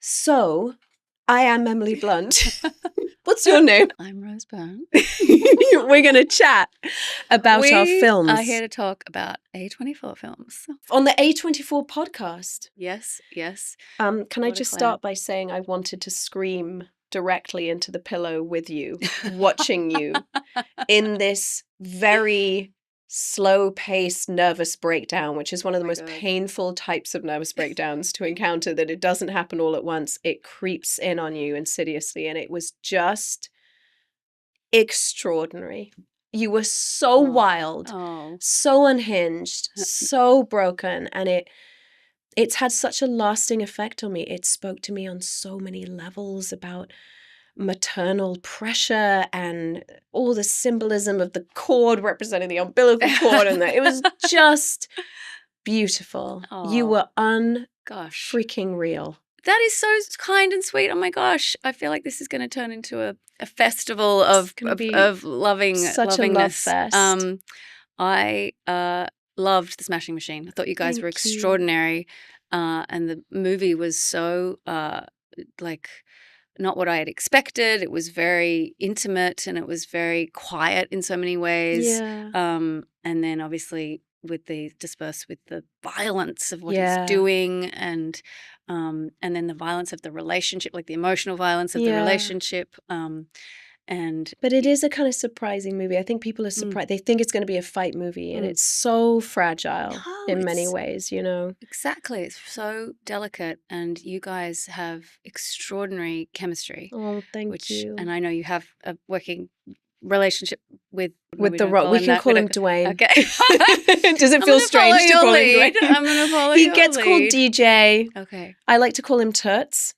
So, I am Emily Blunt. What's your name? I'm Rose Byrne. We're going to chat about our films. We are here to talk about A24 films. On the A24 podcast. Yes. Can I just start by saying I wanted to scream directly into the pillow with you, watching you in this very slow-paced nervous breakdown, which is one of the most painful types of nervous breakdowns to encounter, that it doesn't happen all at once. It creeps in on you insidiously, and it was just extraordinary. You were so wild, so unhinged, so broken, and it's had such a lasting effect on me. It spoke to me on so many levels about maternal pressure and all the symbolism of the cord representing the umbilical cord, and that it was just beautiful. You were freaking real. That is so kind and sweet. Oh my gosh. I feel like this is going to turn into a festival of loving, such lovingness. A love fest. I loved The Smashing Machine. I thought you guys were extraordinary. And the movie was so not what I had expected. It was very intimate and it was very quiet in so many ways. Yeah. And then obviously dispersed with the violence of what he's doing and then the violence of the relationship, like the emotional violence of the relationship. But it is a kind of surprising movie. I think people are surprised. They think it's going to be a fight movie, and it's so fragile in many ways, you know. Exactly. It's so delicate, and you guys have extraordinary chemistry. Oh, thank you. And I know you have a working relationship with The Rock. We can call him Dwayne. Okay. Does it feel strange to call him Dwayne? I'm going to follow He your gets lead. called DJ. Okay. I like to call him Toots,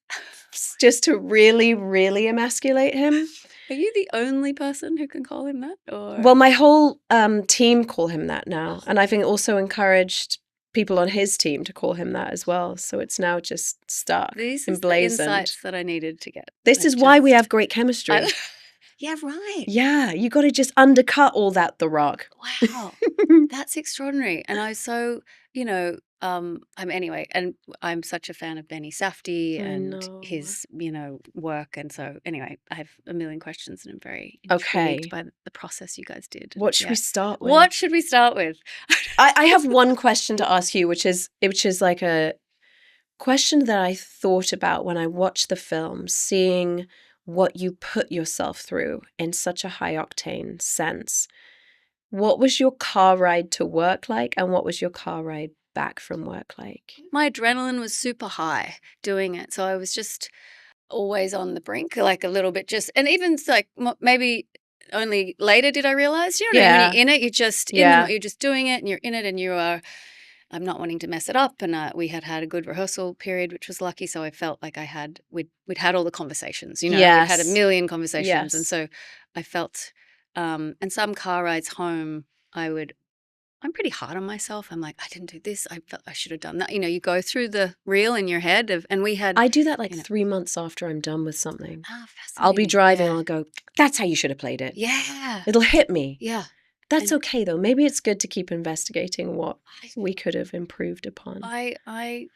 just to really, really emasculate him. Are you the only person who can call him that? Or? Well, my whole team call him that now. And I've also encouraged people on his team to call him that as well. So it's now just stuck, These emblazoned. Are the insights that I needed to get. This is why we have great chemistry. Yeah, right. Yeah, you got to just undercut all that, The Rock. Wow. That's extraordinary. And I was so, anyway, and I'm such a fan of Benny Safdie and his, work. And so anyway, I have a million questions and I'm very intrigued by the process you guys did. What should we start with? What should we start with? I have one question to ask you, which is like a question that I thought about when I watched the film, seeing what you put yourself through in such a high octane sense. What was your car ride to work like, and what was your car ride back from work like? My adrenaline was super high doing it. So I was just always on the brink, like a little bit and even like maybe only later did I realize, when you're in it, you're just you're just doing it and you're in it and you are, I'm not wanting to mess it up. And we had a good rehearsal period, which was lucky. So I felt like we'd had all the conversations, we'd had a million conversations. Yes. And so I felt, and some car rides home, I'm pretty hard on myself. I'm like, I didn't do this. I felt I should have done that. You go through the reel in your head I do that 3 months after I'm done with something. Fascinating. I'll be driving. I'll go, that's how you should have played it. Yeah. It'll hit me. Yeah. That's okay though. Maybe it's good to keep investigating what we could have improved upon.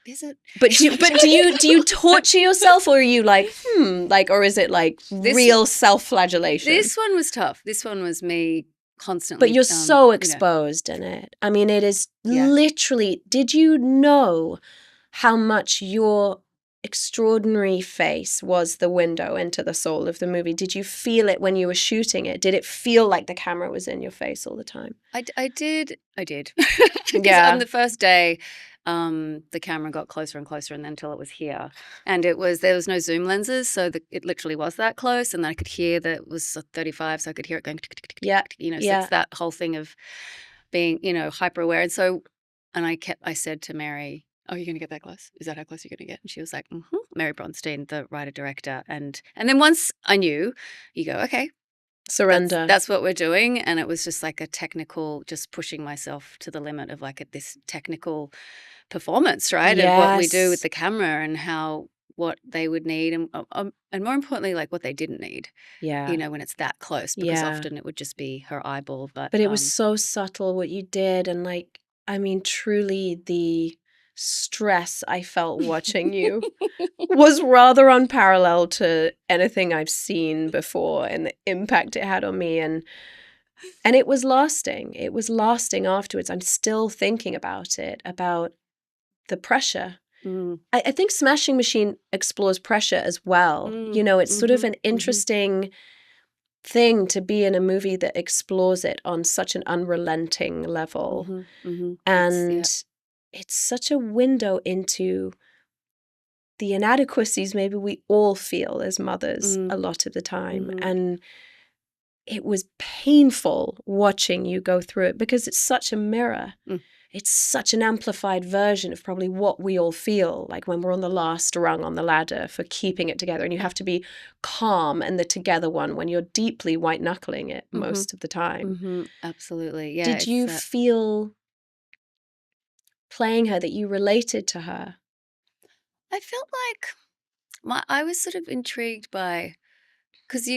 Is it? But do you torture yourself, or are you like, or is it like real self-flagellation? This one was tough. This one was me constantly. But you're so exposed in it. I mean, it is literally, did you know how much your extraordinary face was the window into the soul of the movie? Did you feel it when you were shooting it? Did it feel like the camera was in your face all the time? I did. Yeah. On the first day, the camera got closer and closer, and then until it was here, and there was no zoom lenses, so it literally was that close, and then I could hear that it was 35, so I could hear it going. So it's that whole thing of being hyper aware, and so I said to Mary, "Oh, you're going to get that close? Is that how close you're going to get?" And she was like, "Mm-hmm." Mary Bronstein, the writer-director. And then once I knew, you go, okay. Surrender. That's what we're doing. And it was just like a technical, just pushing myself to the limit of like this technical performance, right? Yes. And what we do with the camera and what they would need and more importantly, like what they didn't need. Yeah. When it's that close, because often it would just be her eyeball. But it was so subtle what you did. And truly the stress I felt watching you was rather unparalleled to anything I've seen before, and the impact it had on me. And it was lasting. It was lasting afterwards. I'm still thinking about it, about the pressure. I think Smashing Machine explores pressure as well. You know, it's sort of an interesting thing to be in a movie that explores it on such an unrelenting level. And it's such a window into the inadequacies maybe we all feel as mothers a lot of the time. And it was painful watching you go through it because it's such a mirror. It's such an amplified version of probably what we all feel like when we're on the last rung on the ladder for keeping it together. And you have to be calm and the together one when you're deeply white knuckling it most of the time. Absolutely. Yeah. Did you feel playing her that you related to her? I felt like I was sort of intrigued by, because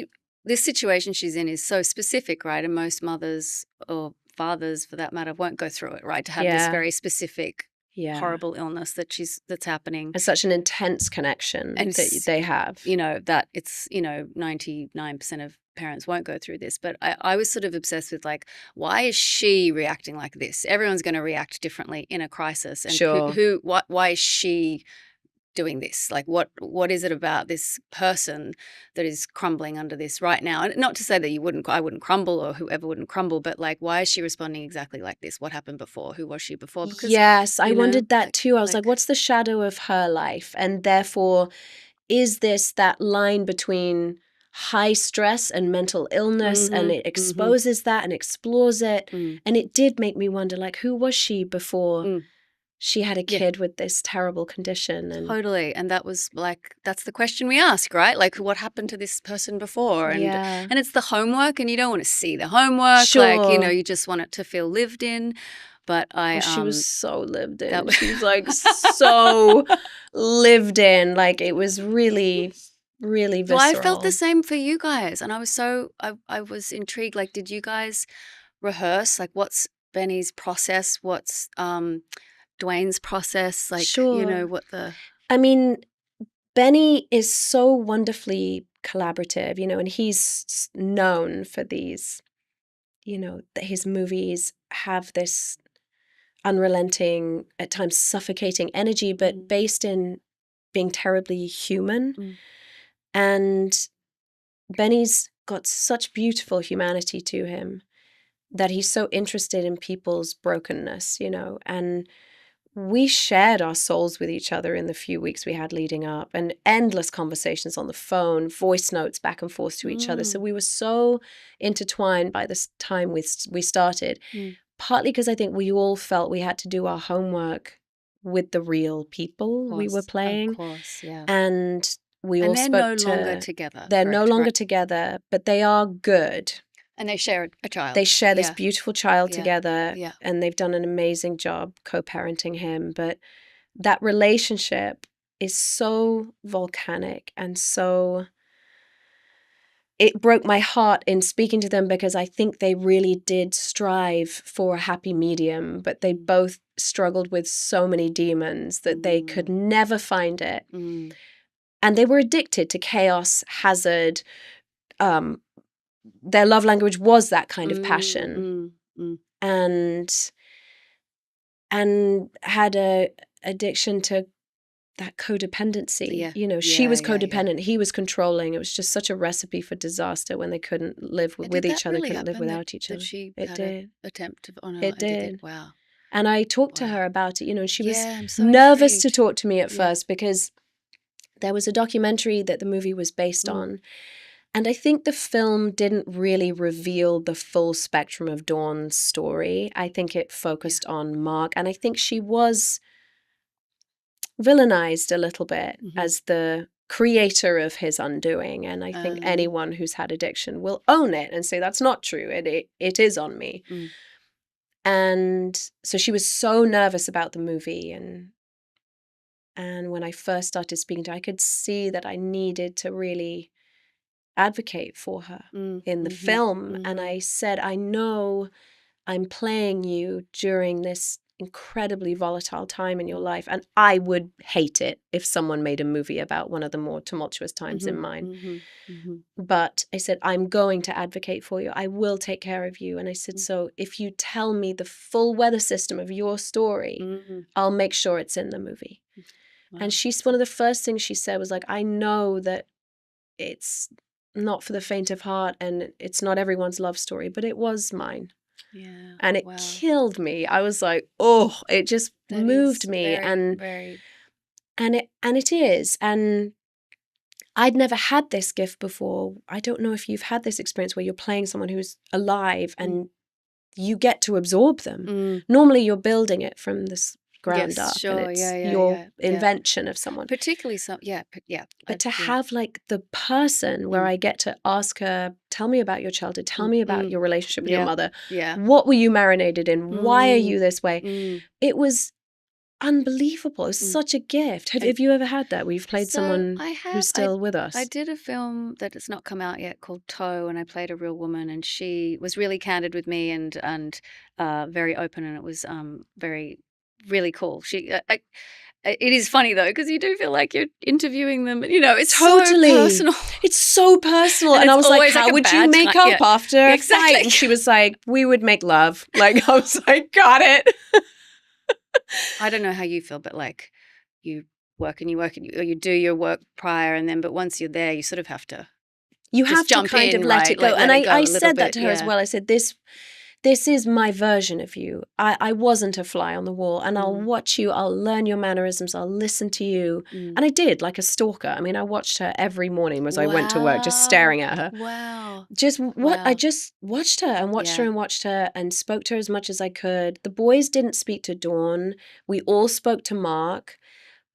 this situation she's in is so specific, right? And most mothers or fathers, for that matter, won't go through it, right? To have this very specific, horrible illness that's happening. It's such an intense connection that they have. You know, that it's, 99% of parents won't go through this. But I was sort of obsessed with like, why is she reacting like this? Everyone's going to react differently in a crisis. And why is she doing this? Like what is it about this person that is crumbling under this right now? And not to say that I wouldn't crumble or whoever wouldn't crumble, but like, why is she responding exactly like this? What happened before? Who was she before? Because yes, I wondered that too. I was like, what's the shadow of her life? And therefore, is this that line between high stress and mental illness? And it exposes that and explores it. And it did make me wonder, like, who was she before she had a kid with this terrible condition? And totally. And that was like, that's the question we ask, right? Like, what happened to this person before? And it's the homework, and you don't want to see the homework. Sure. Like, you just want it to feel lived in. But she was so lived in. She was like so lived in. Like, it was really, really visceral. Well, I felt the same for you guys. And I was I was intrigued. Like, did you guys rehearse? Like, what's Benny's process? What's Dwayne's process? Like, sure. I mean, Benny is so wonderfully collaborative, and he's known for these, that his movies have this unrelenting, at times suffocating energy, but based in being terribly human. And Benny's got such beautiful humanity to him that he's so interested in people's brokenness, and we shared our souls with each other in the few weeks we had leading up, and endless conversations on the phone, voice notes back and forth to each other. So we were so intertwined by this time we started, partly because I think we all felt we had to do our homework with the real people we were playing. Of course, yeah. And we all spoke they're no longer together. They're no longer together, but they are good. And they share a child. They share this beautiful child together, and they've done an amazing job co-parenting him. But that relationship is so volcanic, and so it broke my heart in speaking to them, because I think they really did strive for a happy medium, but they both struggled with so many demons that they could never find it. And they were addicted to chaos, hazard. Their love language was that kind of passion, and had a addiction to that codependency. She was codependent, he was controlling. It was just such a recipe for disaster when they couldn't live with each other, couldn't live without each other. It did. Attempt on her. It did. Wow. And I talked to her about it, and she was nervous to talk to me at first, because there was a documentary that the movie was based on. And I think the film didn't really reveal the full spectrum of Dawn's story. I think it focused on Mark. And I think she was villainized a little bit as the creator of his undoing. And I think anyone who's had addiction will own it and say, that's not true. It is on me. And so she was so nervous about the movie. And when I first started speaking to her, I could see that I needed to really advocate for her in the film. And I said, I know I'm playing you during this incredibly volatile time in your life. And I would hate it if someone made a movie about one of the more tumultuous times in mine. But I said, I'm going to advocate for you. I will take care of you. And I said, so if you tell me the full weather system of your story, I'll make sure it's in the movie. Wow. And one of the first things she said was like, I know that it's not for the faint of heart and it's not everyone's love story, but it was mine. Yeah. And it killed me. I was like, oh, it just moved me. And it is. And I'd never had this gift before. I don't know if you've had this experience where you're playing someone who's alive and you get to absorb them. Normally you're building it from this ground up. Sure. And it's your invention of someone. Particularly But to have like the person where I get to ask her, tell me about your childhood, tell me about your relationship with your mother. Yeah. What were you marinated in? Why are you this way? It was unbelievable. It was such a gift. Have you ever had that where you've played someone who's still with us? I did a film that has not come out yet called Toe, and I played a real woman, and she was really candid with me and very open, and it was really cool. It is funny though, because you do feel like you're interviewing them. It's totally so personal. It's so personal. And I was like, how would you make up after a fight? And she was like, we would make love. Like, I was like, got it. I don't know how you feel, but like you work and or you do your work prior, and then, but once you're there, you sort of have to. You have to kind of let it go. And I said that to her as well. I said, this is my version of you. I wasn't a fly on the wall, and I'll watch you. I'll learn your mannerisms. I'll listen to you. And I did, like a stalker. I mean, I watched her every morning as I went to work, just staring at her. Wow. I just watched her and watched her and watched her and spoke to her as much as I could. The boys didn't speak to Dawn. We all spoke to Mark.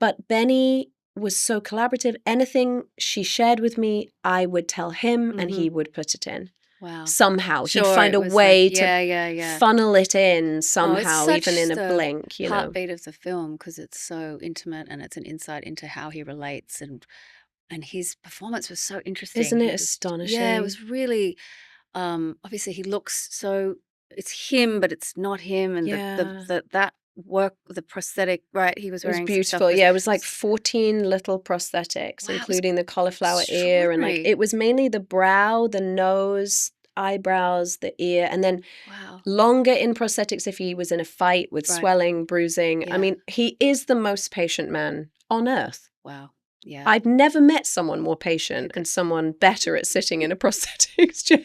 But Benny was so collaborative. Anything she shared with me, I would tell him and he would put it in. Wow. Somehow. He'd find a way to funnel it in somehow, even in a blink. Heartbeat of the film, because it's so intimate and it's an insight into how he relates, and his performance was so interesting. Isn't it astonishing? Yeah, it was really, obviously he looks so, it's him, but it's not him. And that work, the prosthetic, right? He was wearing. It was beautiful. It was like 14 little prosthetics, including the cauliflower ear, and like it was mainly the brow, the nose, eyebrows, the ear, and then longer in prosthetics if he was in a fight with swelling, bruising. Yeah. I mean, he is the most patient man on earth. Wow. Yeah. I'd never met someone more patient and someone better at sitting in a prosthetics chair.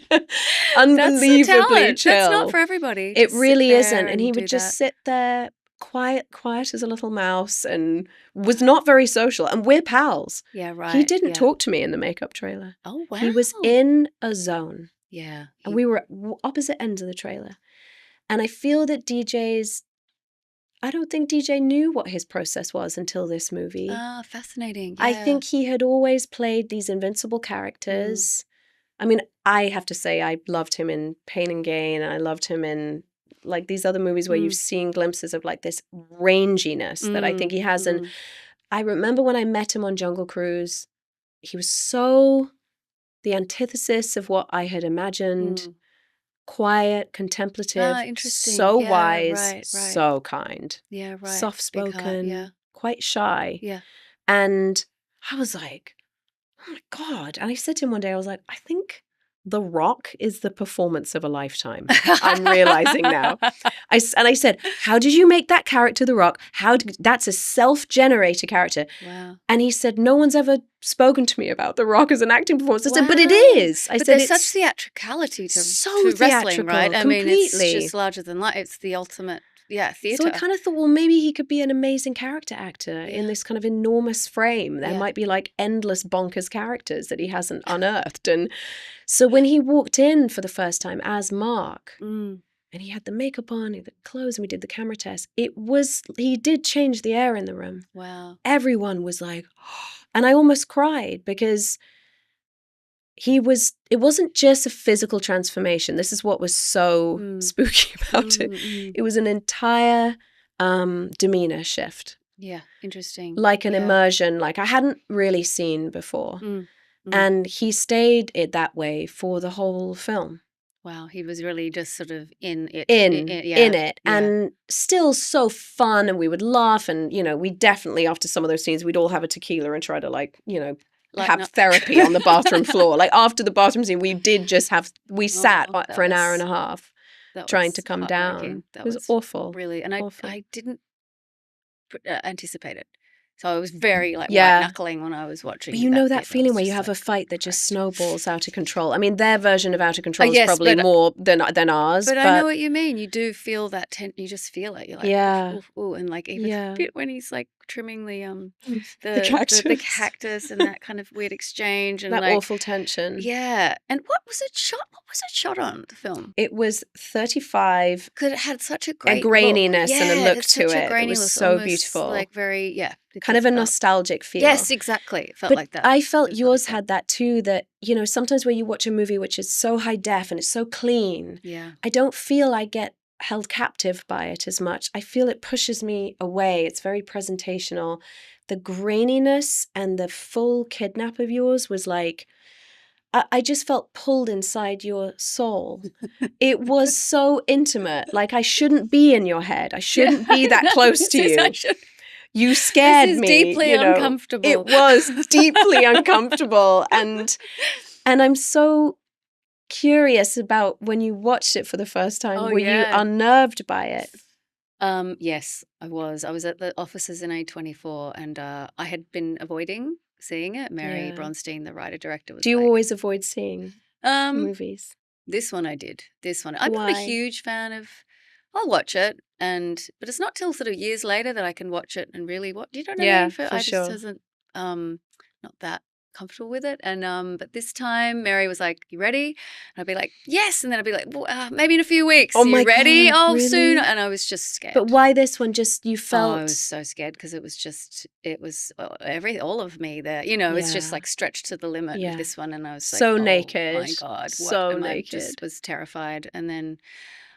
Unbelievably chill. That's not for everybody. It really isn't. And he would just sit there quiet as a little mouse, and was not very social. And we're pals. Yeah, right. He didn't talk to me in the makeup trailer. Oh, wow. He was in a zone. Yeah. And we were at opposite ends of the trailer. And I feel that I don't think DJ knew what his process was until this movie. Ah, fascinating. Yeah. I think he had always played these invincible characters. I mean, I have to say I loved him in Pain and Gain. I loved him in like these other movies where you've seen glimpses of like this ranginess that I think he has. And I remember when I met him on Jungle Cruise, he was so the antithesis of what I had imagined. Quiet, contemplative, so wise, so kind. Yeah, right. Soft-spoken, quite shy. Yeah. And I was like, oh my God. And I said to him one day, I was like, I think The Rock is the performance of a lifetime. I'm realizing now. I said, how did you make that character The Rock? That's a self-generated character. Wow. And he said, no one's ever spoken to me about The Rock as an acting performance. I said, but it is. But there's such theatricality to wrestling, right? I mean, it's just larger than life. It's the ultimate, theater. So I kind of thought, well, maybe he could be an amazing character actor in this kind of enormous frame. There might be like endless bonkers characters that he hasn't unearthed. And so when he walked in for the first time as Mark, and he had the makeup on, he had the clothes, and we did the camera test, he did change the air in the room. Wow. Everyone was like, and I almost cried because it wasn't just a physical transformation. This is what was so spooky about it. It was an entire demeanor shift. Yeah, interesting. Like an immersion, like I hadn't really seen before. And he stayed it that way for the whole film. Wow, he was really just sort of in it. In it. And still so fun, and we would laugh, and, you know, we definitely, after some of those scenes, we'd all have a tequila and try to, like, you know, have therapy on the bathroom floor. Like, after the bathroom scene, we did just we sat for an hour and a half trying to come down. It was awful. Really, and I didn't anticipate it. So I was very white knuckling when I was watching. But you know that feeling where you have a fight that just snowballs out of control. I mean, their version of out of control is probably more than ours. But I know what you mean. You do feel that you just feel it. You're like, ooh, and like even a bit when he's like trimming the cactus and that kind of weird exchange and that awful tension. Yeah. And what was it shot on, the film? It was 35. Because it had such a great graininess look. and a look to it. It was so beautiful. Like very, kind of a nostalgic feel. Yes, exactly. It felt like that. I felt yours had that too, that, you know, sometimes when you watch a movie which is so high def and it's so clean, I don't feel I get held captive by it as much. I feel it pushes me away. It's very presentational. The graininess and the full kidnap of yours was like, I just felt pulled inside your soul. It was so intimate. Like, I shouldn't be in your head. I shouldn't be that close to you. You scared me. This is deeply uncomfortable. It was deeply uncomfortable. And I'm so curious about when you watched it for the first time. Were you unnerved by it? Yes, I was. I was at the offices in A24 and I had been avoiding seeing it. Mary Bronstein, the writer-director, was Do you always avoid seeing movies? This one I did. I'm not a huge fan of... I'll watch it, but it's not till sort of years later that I can watch it and really watch. You know what I mean? For I sure. just wasn't not that comfortable with it. And but this time, Mary was like, "You ready?" And I'd be like, "Yes," and then I'd be like, well, "Maybe in a few weeks." Oh, you my ready? God, Oh, really? soon. And I was just scared. But why this one? Just you felt? I was so scared because it was all of me there. You know, it's just like stretched to the limit with this one, and I was like, so oh, naked. My God, so naked. I just was terrified, and then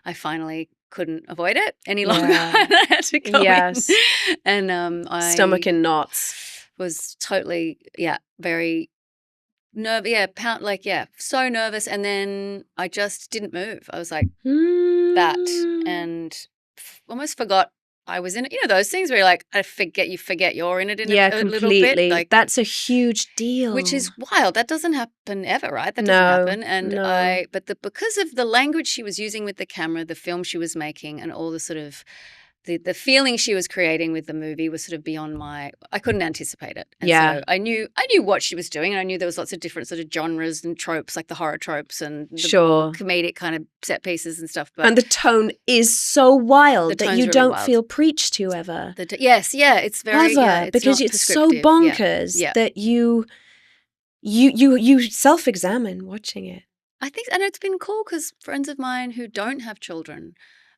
I finally couldn't avoid it any longer. I had to go in. And I stomach in knots. Was totally very nervous. So nervous. And then I just didn't move. I was like that, and almost forgot I was in it. You know those things where you're like, you forget you're in it a little bit. Like, that's a huge deal. Which is wild. That doesn't happen ever, right? That doesn't happen. And because of the language she was using with the camera, the film she was making, and all the sort of the feeling she was creating with the movie was sort of beyond I couldn't anticipate it. And so I knew what she was doing, and I knew there was lots of different sort of genres and tropes, like the horror tropes and the comedic kind of set pieces and stuff. And the tone is so wild that you don't feel preached to ever. It's very ever, because it's so bonkers that you self-examine watching it. I think, and it's been cool because friends of mine who don't have children,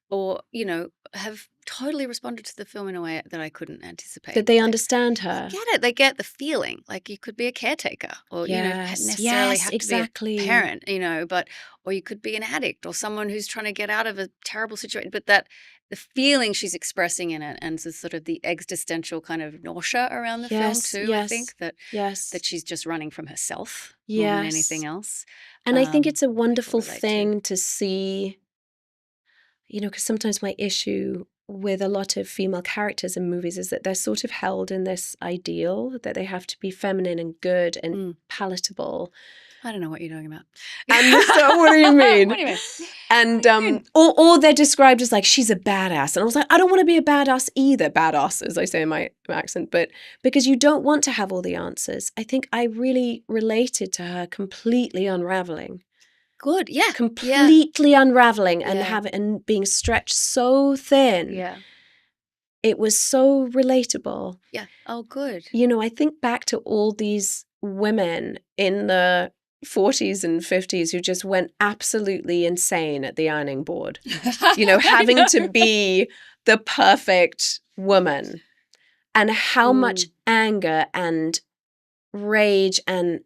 or, you know, have totally responded to the film in a way that I couldn't anticipate. That they understand her. They get it. They get the feeling. Like, you could be a caretaker, or, you know, necessarily have to be a parent, you know, or you could be an addict or someone who's trying to get out of a terrible situation. But that the feeling she's expressing in it, and the sort of the existential kind of nausea around the film too, I think, that she's just running from herself more than anything else. And I think it's a wonderful thing to see. You know, because sometimes my issue with a lot of female characters in movies is that they're sort of held in this ideal that they have to be feminine and good and palatable. I don't know what you're talking about. And so, what do you mean? What do you mean? And or they're described as like, she's a badass. And I was like, I don't want to be a badass either. Badass, as I say in my accent. But because you don't want to have all the answers. I think I really related to her completely unraveling. Good, yeah. Completely unraveling and being stretched so thin. Yeah. It was so relatable. Yeah. Oh, good. You know, I think back to all these women in the 40s and 50s who just went absolutely insane at the ironing board. You know, having to be the perfect woman, and how much anger and rage and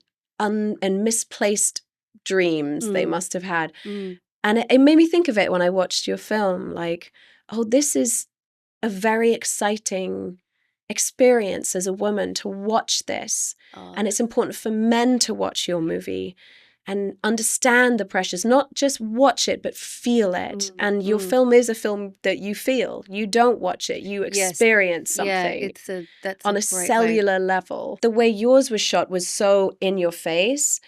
misplaced dreams they must have had. And it made me think of it when I watched your film, like, oh, this is a very exciting experience as a woman to watch this. And it's important for men to watch your movie. and understand the pressures, not just watch it, but feel it. And your film is a film that you feel. You don't watch it. You experience something on a cellular level. The way yours was shot was so in your face.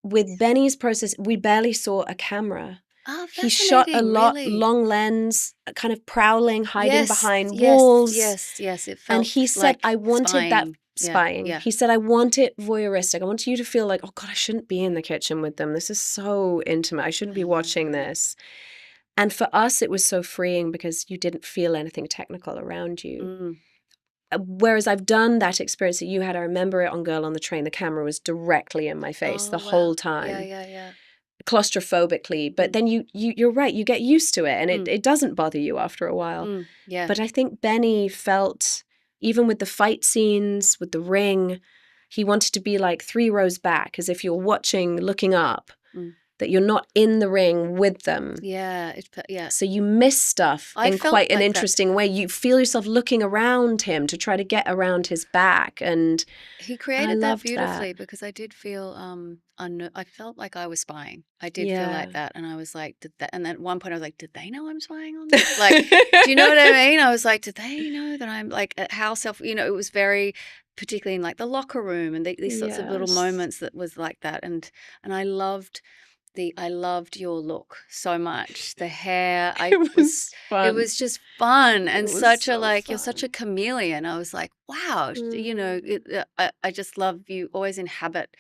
With Benny's process, we barely saw a camera. Oh, he shot a lot, really. Long lens, kind of prowling, hiding behind walls. Yes. It felt and he said, I wanted spying. that spying. Yeah. He said, I want it voyeuristic. I want you to feel like, oh God, I shouldn't be in the kitchen with them. This is so intimate. I shouldn't be watching this. And for us, it was so freeing because you didn't feel anything technical around you. Whereas I've done that experience that you had, I remember it on Girl on the Train, the camera was directly in my face the whole time. Yeah. Claustrophobically, but then you're right, you get used to it and it doesn't bother you after a while. But I think Benny felt, even with the fight scenes, with the ring, he wanted to be like 3 rows back, as if you're watching, looking up, that you're not in the ring with them. Yeah. So you miss stuff in quite an interesting way. You feel yourself looking around him to try to get around his back, and he created that beautifully because I did feel I felt like I was spying. I did feel like that, and I was like, and then at one point I was like, did they know I'm spying on them? Like, do you know what I mean? I was like, did they know that I'm like how it was very, particularly in like the locker room and these sorts of little moments that was like that, and I loved your look so much. The hair, it was fun. It was just fun, and such a fun. You're such a chameleon. I was like, wow, you know, I just love you. Always inhabit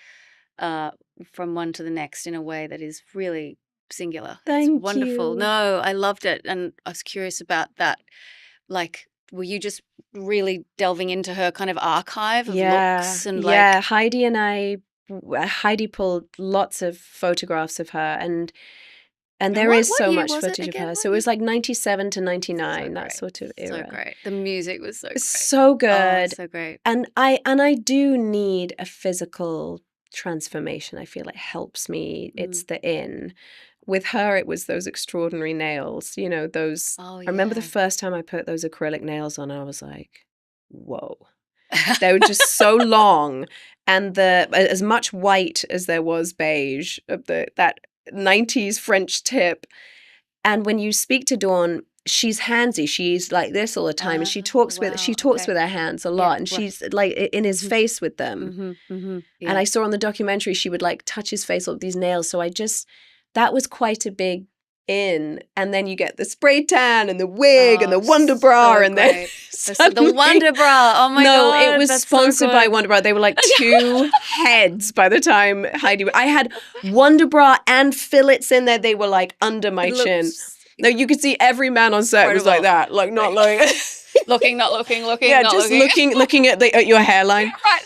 from one to the next in a way that is really singular. Thank you. It's wonderful. No, I loved it, and I was curious about that. Like, were you just really delving into her kind of archive of looks and like? Heidi pulled lots of photographs of her, and there is so much footage of her. So it was like 97 to 99, that sort of era. So great. The music was so great. So good. Oh, so great. And I do need a physical transformation. I feel it helps me. It's the in. With her, it was those extraordinary nails, you know, those. I remember the first time I put those acrylic nails on, I was like, whoa. They were just so long, and as much white as there was beige of that 90s French tip. And when you speak to Dawn, she's handsy. She's like this all the time, and she talks with her hands a lot, and she's like in his face with them. And I saw on the documentary she would like touch his face with these nails. So that was quite a big in, and then you get the spray tan and the wig and the Wonder Bra, and then the Wonder Bra. Oh my god! No, it was sponsored by Wonder Bra. They were like 2 heads by the time Heidi. I had Wonder Bra and fillets in there. They were like under my chin. No, you could see every man on set was like that, like not like looking, not looking. Yeah, not just looking at your hairline. Right.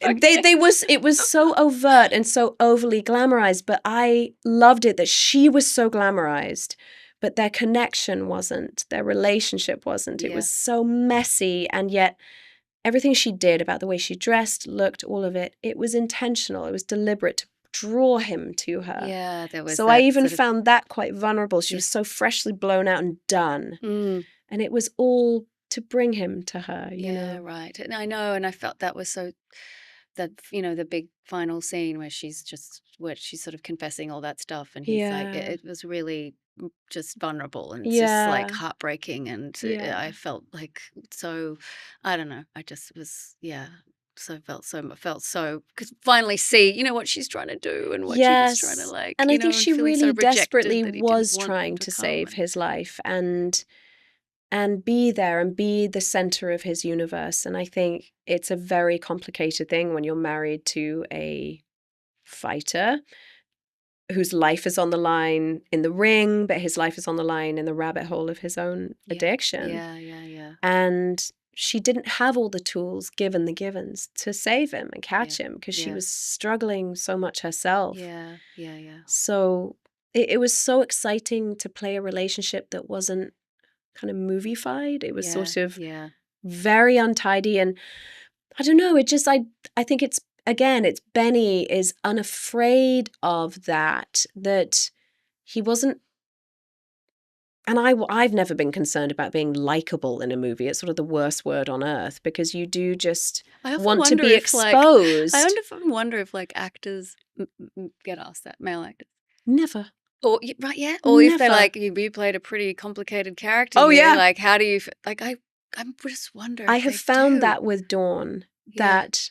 Okay. It was so overt and so overly glamorized, but I loved it that she was so glamorized, but their connection wasn't, their relationship wasn't. It was so messy, and yet everything she did about the way she dressed, looked, all of it, it was intentional. It was deliberate to draw him to her. Yeah, there was. So I even found that quite vulnerable. She was so freshly blown out and done, and it was all to bring him to her. You know, right. And I know, and I felt that was so. That, you know, the big final scene where she's sort of confessing all that stuff, and he's like, it was really just vulnerable and just like heartbreaking, and I felt like, so I don't know, I just was felt so could finally see, you know, what she's trying to do and what she was trying to like, and I think she really desperately was trying to save his life and be there and be the center of his universe. And I think it's a very complicated thing when you're married to a fighter whose life is on the line in the ring, but his life is on the line in the rabbit hole of his own addiction. Yeah. And she didn't have all the tools, given the givens, to save him and catch him, because she was struggling so much herself. Yeah. So it was so exciting to play a relationship that wasn't kind of movie-fied. It was sort of very untidy, and I don't know, it just I think it's Benny is unafraid of that he wasn't and I've never been concerned about being likable in a movie. It's sort of the worst word on earth because you do just want to be exposed. I often wonder if like actors get asked that, male actors. Never. Or right, yeah. Or if they're like, you played a pretty complicated character. Oh, yeah. Like, how do you like? I'm just wondering. I have found that with Dawn, that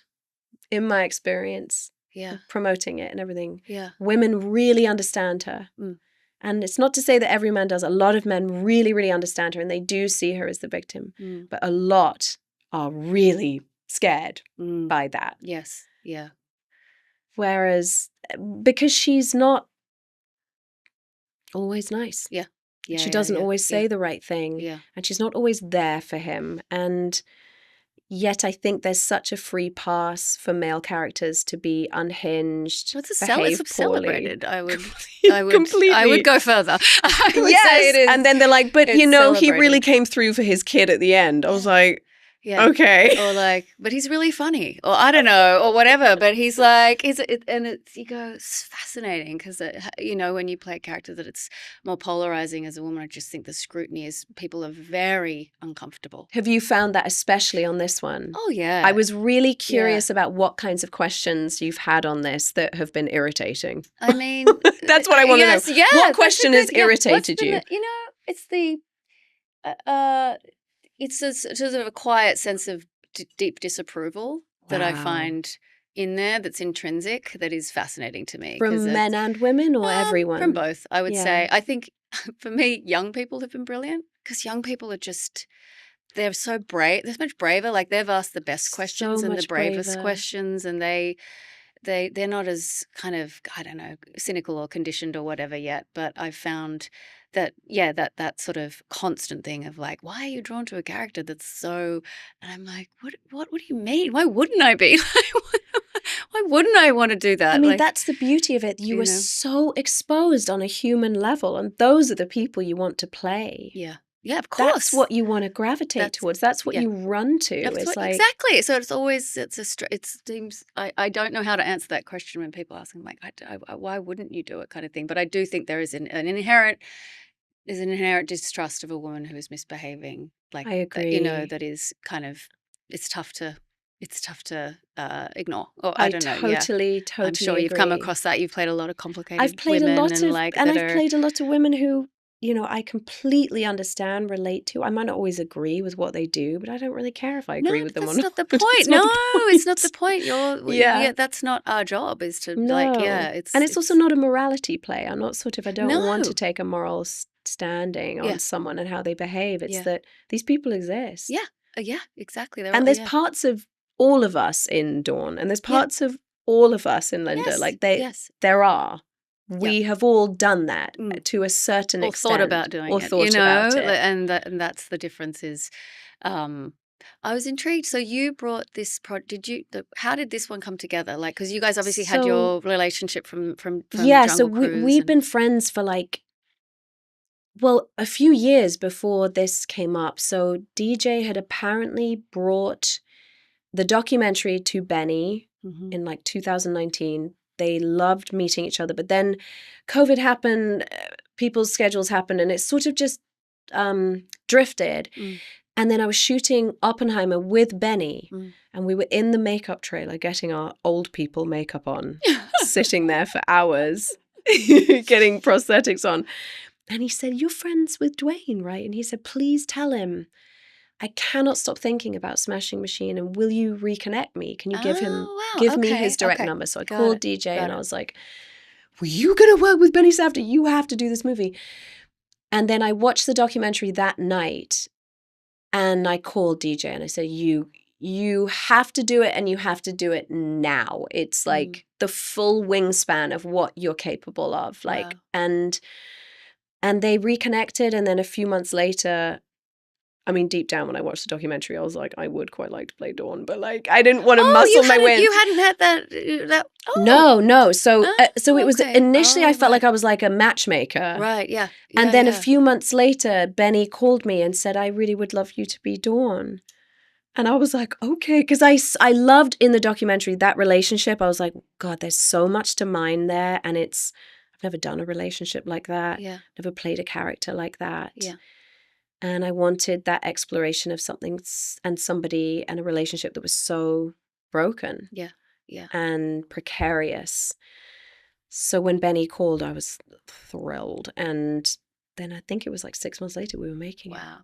in my experience, promoting it and everything, women really understand her. And it's not to say that every man does. A lot of men really, really understand her, and they do see her as the victim. But a lot are really scared by that. Yes. Yeah. Whereas, because she's not always nice. Yeah. She doesn't always say the right thing. Yeah. And she's not always there for him. And yet I think there's such a free pass for male characters to be unhinged, behave poorly. Celebrated. I would completely. I would go further. I would say it is. And then they're like, but he really came through for his kid at the end. I was like, okay. Or like, but he's really funny, or I don't know, or whatever. But he's like, you go, it's fascinating because when you play a character that it's more polarizing as a woman, I just think the scrutiny is people are very uncomfortable. Have you found that especially on this one? Oh yeah. I was really curious about what kinds of questions you've had on this that have been irritating. I mean, that's what I want to know. Yeah, what question has irritated you? It's the. It's a sort of a quiet sense of deep disapproval that I find in there that's intrinsic, that is fascinating to me. From men and women, or everyone? From both, I would say. I think for me, young people have been brilliant because young people are just, they're so brave. They're so much braver. Like they've asked the best questions and the bravest questions, and they're not as kind of, I don't know, cynical or conditioned or whatever yet. But I've found that that sort of constant thing of like, why are you drawn to a character that's so? And I'm like, what do you mean? Why wouldn't I be? Why wouldn't I want to do that? I mean, that's the beauty of it. You are so exposed on a human level, and those are the people you want to play. Yeah. Yeah, of course. That's what you want to gravitate towards. That's what you run to. Exactly. So it's always, it seems, I don't know how to answer that question when people ask, I'm like, why wouldn't you do it kind of thing? But I do think there is an inherent distrust of a woman who is misbehaving. Like, I agree. That is kind of, it's tough to ignore. Or I don't know. Totally I'm sure you've come across that. You've played a lot of complicated I've played women. I've played a lot of women who, I completely understand, relate to. I might not always agree with what they do, but I don't really care if I agree with them or not. That's not the point. It's not the point. That's not our job, is to it's also not a morality play. I'm not I don't want to take a moral standing on someone and how they behave. It's that these people exist. Yeah, exactly. There's parts of all of us in Dawn, and there's parts of all of us in Linda. There are. We have all done that to a certain extent. Or thought about doing it. About it. And that's the difference is, I was intrigued. So you brought this how did this one come together? Like, because you guys obviously had your relationship from Jungle so we've been friends for a few years before this came up. So DJ had apparently brought the documentary to Benny in 2019. They loved meeting each other, but then COVID happened, people's schedules happened, and it sort of just drifted. And then I was shooting Oppenheimer with Benny, and we were in the makeup trailer getting our old people makeup on, sitting there for hours, getting prosthetics on. And he said, "You're friends with Dwayne, right?" And he said, "Please tell him I cannot stop thinking about Smashing Machine, and will you reconnect me? Can you give me his direct number?" So I called DJ and I was like, "Were you going to work with Benny Safdie? You have to do this movie." And then I watched the documentary that night, and I called DJ and I said, you have to do it, and you have to do it now. It's like the full wingspan of what you're capable of. And they reconnected, and then a few months later, I mean, deep down when I watched the documentary, I was like, I would quite like to play Dawn, but I didn't want to muscle my way. You hadn't had that. No. So it was initially I felt like I was like a matchmaker. Right. Yeah. And then a few months later, Benny called me and said, "I really would love you to be Dawn." And I was like, okay, because I loved in the documentary that relationship. I was like, God, there's so much to mine there, and it's I've never done a relationship like that. Yeah. Never played a character like that. Yeah. And I wanted that exploration of something and somebody and a relationship that was so broken. Yeah. Yeah. And precarious. So when Benny called, I was thrilled. And then I think it was like 6 months later we were making it. Wow.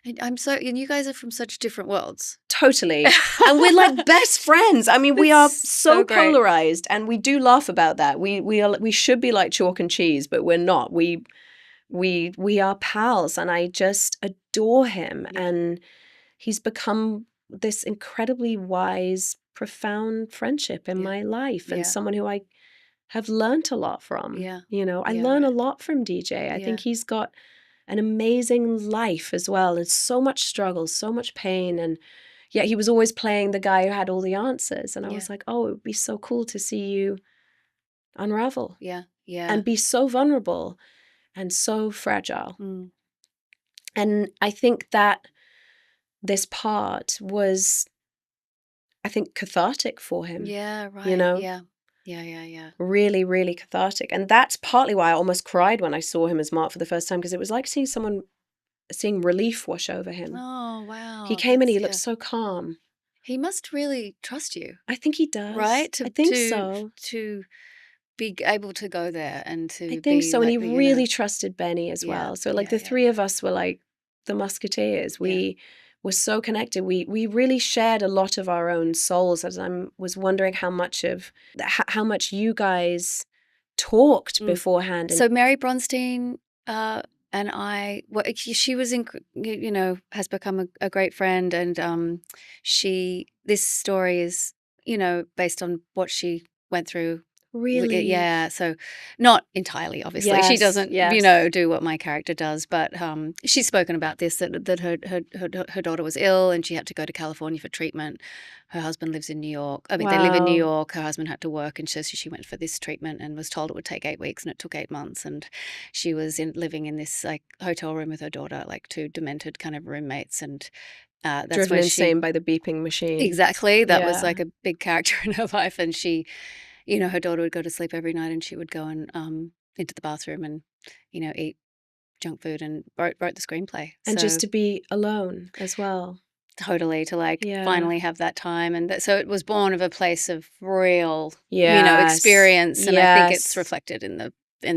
And you guys are from such different worlds. Totally. And we're like best friends. I mean, we are so polarized, and we do laugh about that. We should be like chalk and cheese, but we're not. We are pals, and I just adore him. Yeah. And he's become this incredibly wise, profound friendship in my life, and someone who I have learned a lot from. Yeah. I learn a lot from DJ. I think he's got an amazing life as well, and so much struggle, so much pain, and yet he was always playing the guy who had all the answers. And I was like, oh, it would be so cool to see you unravel. Yeah. Yeah. And be so vulnerable and so fragile. Mm. And I think that this part was, I think, cathartic for him. Yeah, right. Yeah. Yeah. Really, really cathartic. And that's partly why I almost cried when I saw him as Mark for the first time, because it was like seeing relief wash over him. Oh, wow. He came in, he looked so calm. He must really trust you. I think he does. Right? I think so. To be able to go there and to I think so. And he really trusted Benny as well. So like the three of us were like the musketeers. We were so connected. We really shared a lot of our own souls. As I was wondering how much you guys talked beforehand. So Mary Bronstein and I, she was has become a great friend, and this story is based on what she went through. Really? Yeah. So not entirely, obviously. Yes, she doesn't, do what my character does. But she's spoken about this, that her daughter was ill and she had to go to California for treatment. Her husband lives in New York. I mean, They live in New York. Her husband had to work, and so she went for this treatment and was told it would take 8 weeks, and it took 8 months. And she was living in this like hotel room with her daughter, like two demented kind of roommates, and that's driven insane by the beeping machine. Exactly. That was like a big character in her life, and she. Her daughter would go to sleep every night, and she would go and into the bathroom and, eat junk food, and wrote the screenplay. And just to be alone as well. Totally, to finally have that time. And so it was born of a place of real, experience. And I think it's reflected in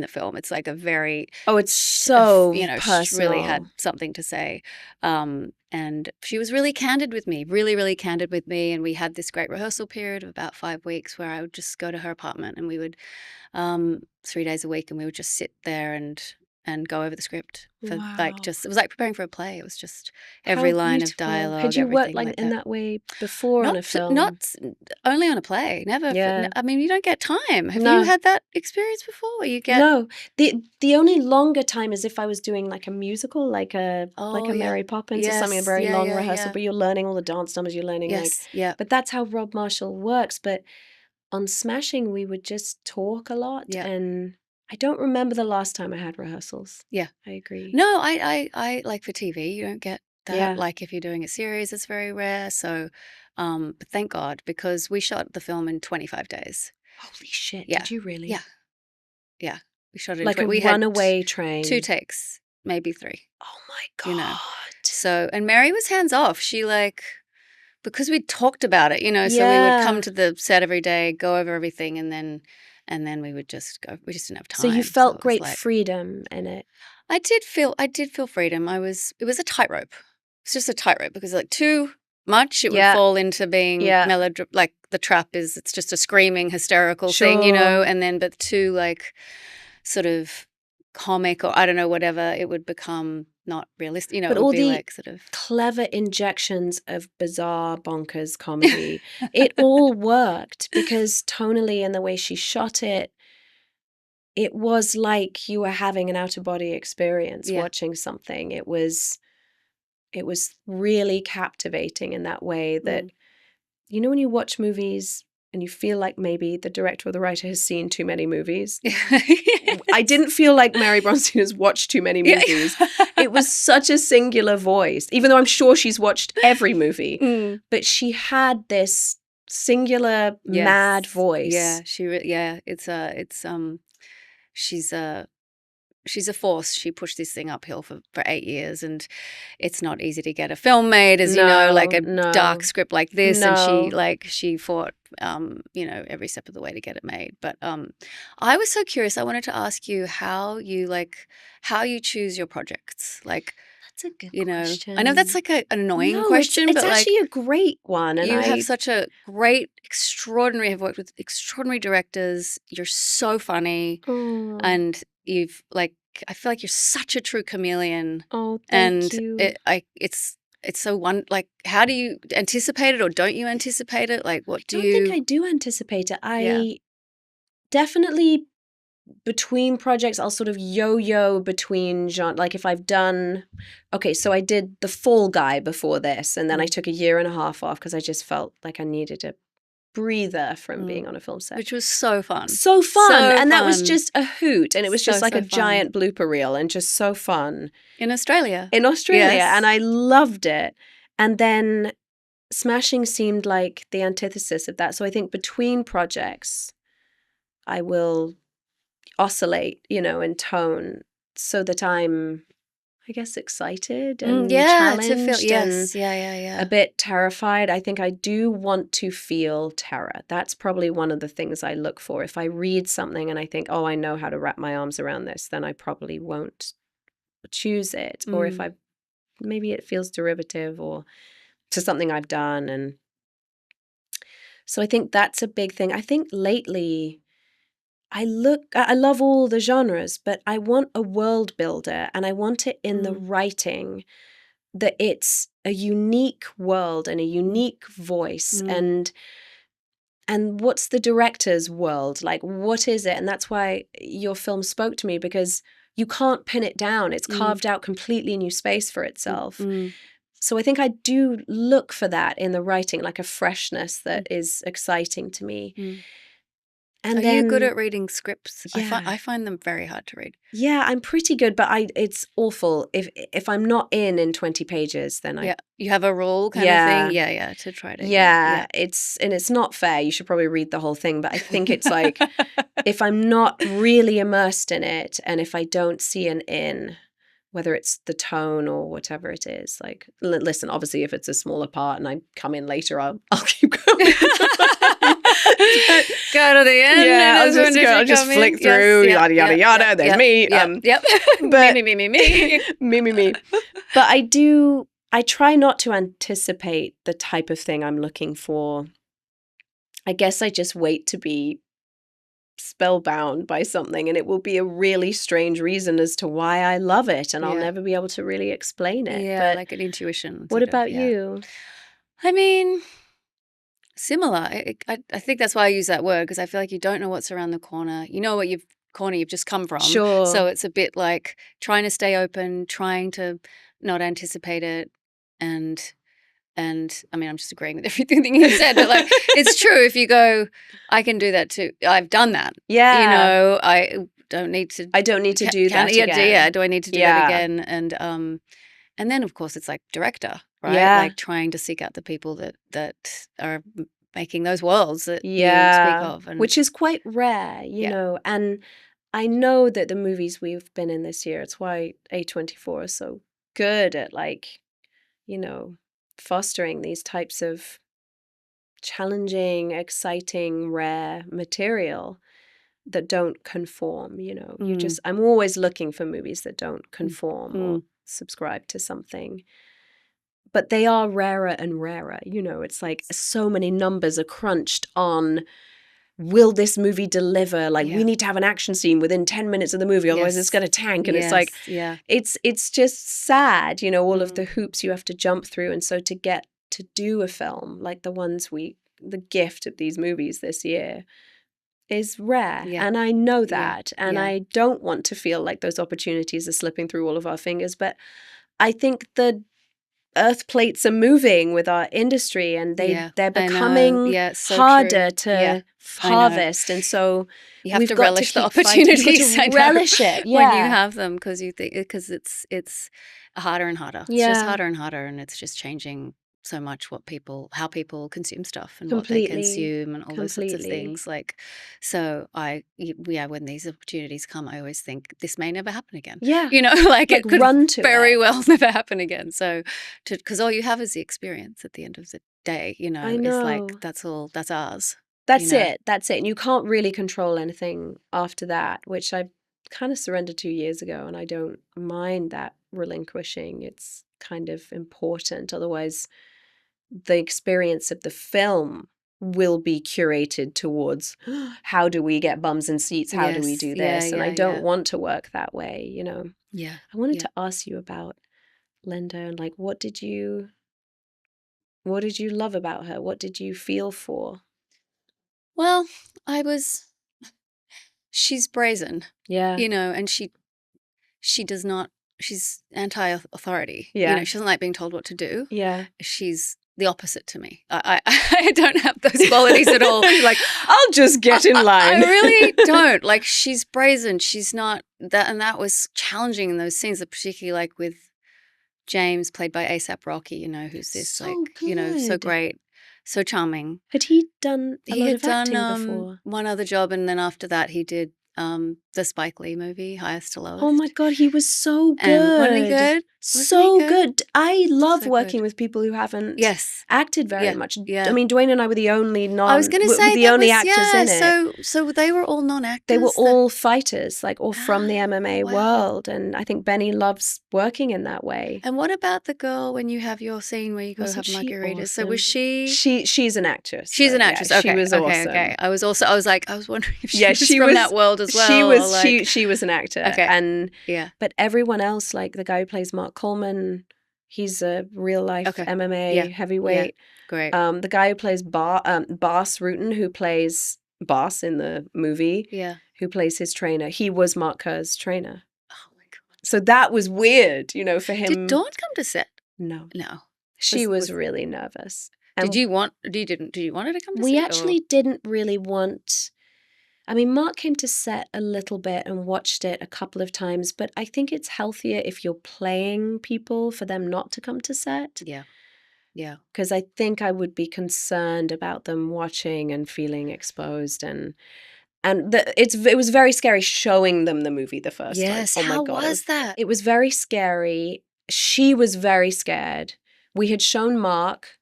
the film. It's like a very... Oh, it's so personal. She really had something to say. And she was really candid with me, really, really candid with me. And we had this great rehearsal period of about 5 weeks where I would just go to her apartment, and we would 3 days a week, and we would just sit there and go over the script for it was like preparing for a play. It was just every line of dialogue. Had you worked like in that way before on a film? Not only on a play. Never. Yeah. I mean, you don't get time. Have you had that experience before? Where you get No. The only longer time is if I was doing like a musical, like a Mary Poppins or something, a very long rehearsal. But you're learning all the dance numbers. You're learning But that's how Rob Marshall works. But on Smashing, we would just talk a lot and. I don't remember the last time I had rehearsals. Yeah. I agree. No, I like for TV, you don't get that. Yeah. Like if you're doing a series, it's very rare. So, but thank God, because we shot the film in 25 days. Holy shit. Yeah. Did you really? Yeah. Yeah. We shot it like a runaway train. 2 takes, maybe 3. Oh my God. So, and Mary was hands off. She because we talked about it, so we would come to the set every day, go over everything, and then we would just go. We just didn't have time. So you felt great freedom in it. I did feel freedom. It was a tightrope. It's just a tightrope, because like too much, it would fall into being like the trap is it's just a screaming hysterical thing, and then but too like sort of comic or I don't know whatever, it would become not realistic. But it would all be the like sort of clever injections of bizarre, bonkers comedy, it all worked because tonally and the way she shot it, it was like you were having an out-of-body experience watching something. It was really captivating in that way that, when you watch movies and you feel like maybe the director or the writer has seen too many movies. I didn't feel like Mary Bronstein has watched too many movies. It was such a singular voice, even though I'm sure she's watched every movie. But she had this singular mad voice. Yeah, she's a force. She pushed this thing uphill for 8 years, and it's not easy to get a film made, as you know, like a dark script like this. And she fought, every step of the way to get it made. But I was so curious. I wanted to ask you how you choose your projects. Like, that's a good question. I know that's like an annoying question, it's but actually a great one. And you have such a great, have worked with extraordinary directors. You're so funny, and you've I feel like you're such a true chameleon. Oh, thank you. It's so how do you anticipate it, or don't you anticipate it? Like, what do you? I don't think I do anticipate it. I definitely, between projects, I'll sort of yo-yo between genre. Like if I've done, so I did The Fall Guy before this, and then I took a year and a half off because I just felt like I needed a breather from being on a film set. Which was so fun. And that was just a hoot, and it was just like a giant blooper reel and just so fun. In Australia. Yes. And I loved it. And then Smashing seemed like the antithesis of that. So I think between projects, I will oscillate, in tone so that I'm, I guess, excited and challenged and a bit terrified. I think I do want to feel terror. That's probably one of the things I look for. If I read something and I think, oh, I know how to wrap my arms around this, then I probably won't choose it. Or if maybe it feels derivative or to something I've done. And so I think that's a big thing. I think lately I love all the genres, but I want a world builder, and I want it in the writing, that it's a unique world and a unique voice. And what's the director's world? Like, what is it? And that's why your film spoke to me, because you can't pin it down. It's carved out completely new space for itself. So I think I do look for that in the writing, like a freshness that is exciting to me. And Are you good at reading scripts? Yeah. I find them very hard to read. Yeah, I'm pretty good, but it's awful. If I'm not in 20 pages, then you have a rule kind of thing. Yeah, to try to. Yeah, it's not fair. You should probably read the whole thing, but I think it's like if I'm not really immersed in it, and if I don't see an in, whether it's the tone or whatever it is, like listen, obviously if it's a smaller part and I come in later, I'll keep going. Go to the end. Yeah, I'll just flick through, yada, yada, yada. There's me. But me. But I try not to anticipate the type of thing I'm looking for. I guess I just wait to be spellbound by something, and it will be a really strange reason as to why I love it, and I'll never be able to really explain it. Yeah, like an intuition. What about you? I mean, similar. I think that's why I use that word, because I feel like you don't know what's around the corner. You know what you've just come from. Sure. So it's a bit like trying to stay open, trying to not anticipate it, and I mean, I'm just agreeing with everything you said, but like, it's true. If you go, I can do that too. I've done that. Yeah. I don't need to. I don't need to do that again. Yeah. Do I need to do that again? And then of course it's like director, right? Yeah. Like trying to seek out the people that are making those worlds that you speak of, which is quite rare, you know. And I know that the movies we've been in this year, it's why A24 is so good at fostering these types of challenging, exciting, rare material that don't conform, I'm always looking for movies that don't conform or subscribe to something. But they are rarer and rarer, it's like so many numbers are crunched on, will this movie deliver? Like, we need to have an action scene within 10 minutes of the movie, otherwise it's going to tank. And it's like, it's just sad, all of the hoops you have to jump through. And so to get to do a film like the gift of these movies this year is rare. Yeah. And I know that. And I don't want to feel like those opportunities are slipping through all of our fingers. But I think the earth plates are moving with our industry, and they're becoming harder to harvest, and so you have to relish the opportunities. Relish it when you have them, because it's harder and harder. It's just harder and harder, and it's just changing so much how people consume stuff and what they consume and all those sorts of things. Like, so when these opportunities come, I always think this may never happen again. Yeah. Like it could run to very well never happen again. So, because all you have is the experience at the end of the day, I know. It's like, that's ours. That's it. And you can't really control anything after that, which I kind of surrendered 2 years ago, and I don't mind that relinquishing. It's kind of important. Otherwise, the experience of the film will be curated towards how do we get bums in seats? How do we do this? And I don't want to work that way, Yeah. I wanted to ask you about Linda and like, what did you love about her? What did you feel for? Well, she's brazen. Yeah. And she does not, she's anti-authority. Yeah. She doesn't like being told what to do. Yeah. She's the opposite to me. I don't have those qualities at all. You're like, I'll just get in line. I really don't. Like, she's brazen. She's not that, and that was challenging in those scenes, particularly like with James, played by A$AP Rocky, who's this so so great, so charming. Had he done a lot of acting before? One other job, and then after that he did the Spike Lee movie, Highest to Lowest. Oh my God, he was so good. And wasn't he good? So good. I love working with people who haven't acted very much. Yeah. I mean, Dwayne and I were the only I was going to say the only actors in it. So they were all non-actors. They were all fighters, like all from the MMA world, and I think Benny loves working in that way. And what about the girl when you have your scene where you go have margaritas? Awesome? So was she? She's an actress. She's an actress. Okay, she was awesome. Okay. I was wondering if she was from that world as well. She was an actor. Okay. And but everyone else, like the guy who plays Mark Coleman, he's a real life MMA heavyweight. Yeah. Great. The guy who plays Boss Rutan, who plays Boss in the movie, who plays his trainer, he was Mark Kerr's trainer. Oh my God. So that was weird, for him. Did Dawn come to set? No. She was really nervous. Did you want her to come to set? We actually didn't really want. I mean, Mark came to set a little bit and watched it a couple of times, but I think it's healthier if you're playing people for them not to come to set. Yeah. Yeah. Because I think I would be concerned about them watching and feeling exposed, and it was very scary showing them the movie the first time. Yes. Oh my How God. was that? It was very scary. She was very scared. We had shown Mark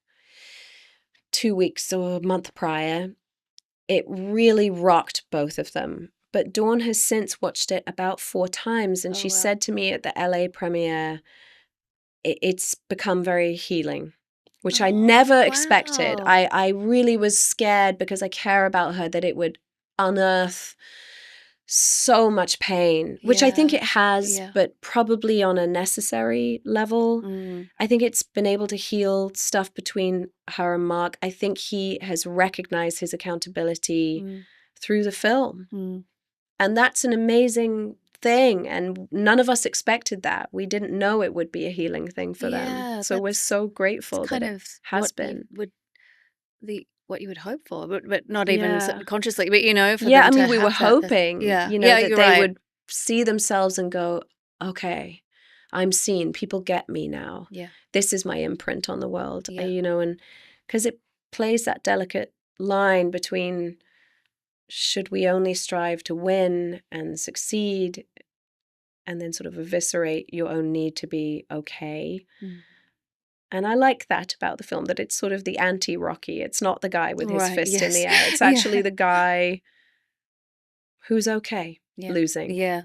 2 weeks or a month prior. It really rocked both of them. But Dawn has since watched it about 4 times, and she said to me at the LA premiere, it's become very healing, which I never expected. I really was scared because I care about her, that it would unearth so much pain, which I think it has, but probably on a necessary level. I think it's been able to heal stuff between her and Mark. I think he has recognized his accountability through the film. And that's an amazing thing. And none of us expected that. We didn't know it would be a healing thing for them. So we're so grateful that it has been. What you would hope for, but not even consciously, but for I them mean, to we were have hoping, that that they would see themselves and go, okay, I'm seen. People get me now. Yeah, this is my imprint on the world. And because it plays that delicate line between should we only strive to win and succeed, and then sort of eviscerate your own need to be okay. And I like that about the film, that it's sort of the anti-Rocky. It's not the guy with his fist in the air. It's actually the guy who's okay losing. Yeah.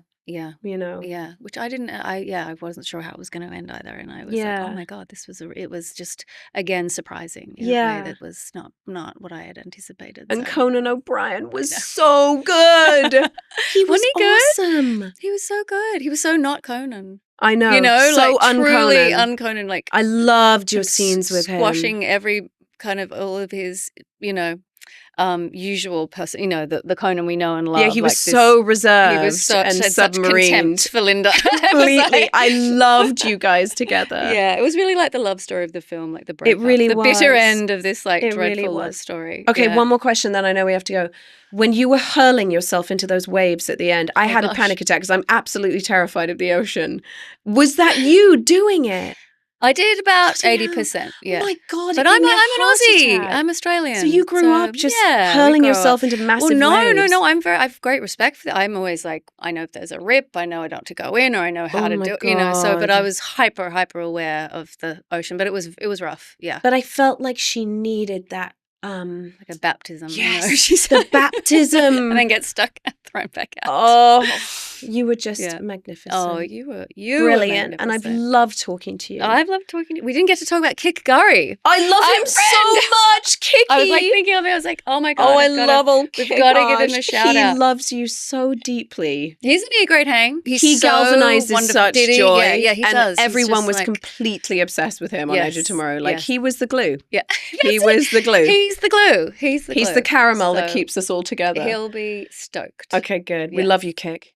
Which I wasn't sure how it was going to end either. And I was like, oh my God, it was just, again, surprising. In a way that was not what I had anticipated. And Conan O'Brien was so good. He was awesome. He was so good. He was so not Conan. I know. So like truly un-Conan. Like, I loved your scenes with him. Squashing every kind of all of his, usual person, the Conan we know and love. Yeah, he was so reserved. He was had such contempt for Linda. Completely. I loved you guys together. Yeah, it was really like the love story of the film, like the breakup. It really the was. bitter end of this dreadful really love story. Okay, one more question, then I know we have to go. When you were hurling yourself into those waves at the end, I had a panic attack because I'm absolutely terrified of the ocean. Was that you doing it? I did about Bloody hell. 80%. Yeah. Oh my God. But it I'm gave me a an heart Aussie. attack. I'm Australian. So you grew up just hurling yourself into massive waves. No. I have great respect for that. I'm always like, I know if there's a rip, I know I don't to go in, or I know how to do it. So, but I was hyper aware of the ocean, but it was rough. Yeah. But I felt like she needed that. Like a baptism. Yes, she's the baptism. And then get stuck and thrown back out. Oh, you were just magnificent. Oh, you were brilliant. And I've loved talking to you. I've loved talking to you. We didn't get to talk about Kik Gurry. I love him so much, Kiki. I was like thinking of it. I was like, oh my God. I love old Kik. We've got to give him a shout out. He loves you so deeply. Isn't he a great hang? He galvanizes such joy. Yeah, he does. Everyone was completely obsessed with him on Edge of Tomorrow. Like he was the glue. Yeah. He was the glue. He's the glue. He's the caramel that keeps us all together. He'll be stoked. Okay, good. We love you, Kik.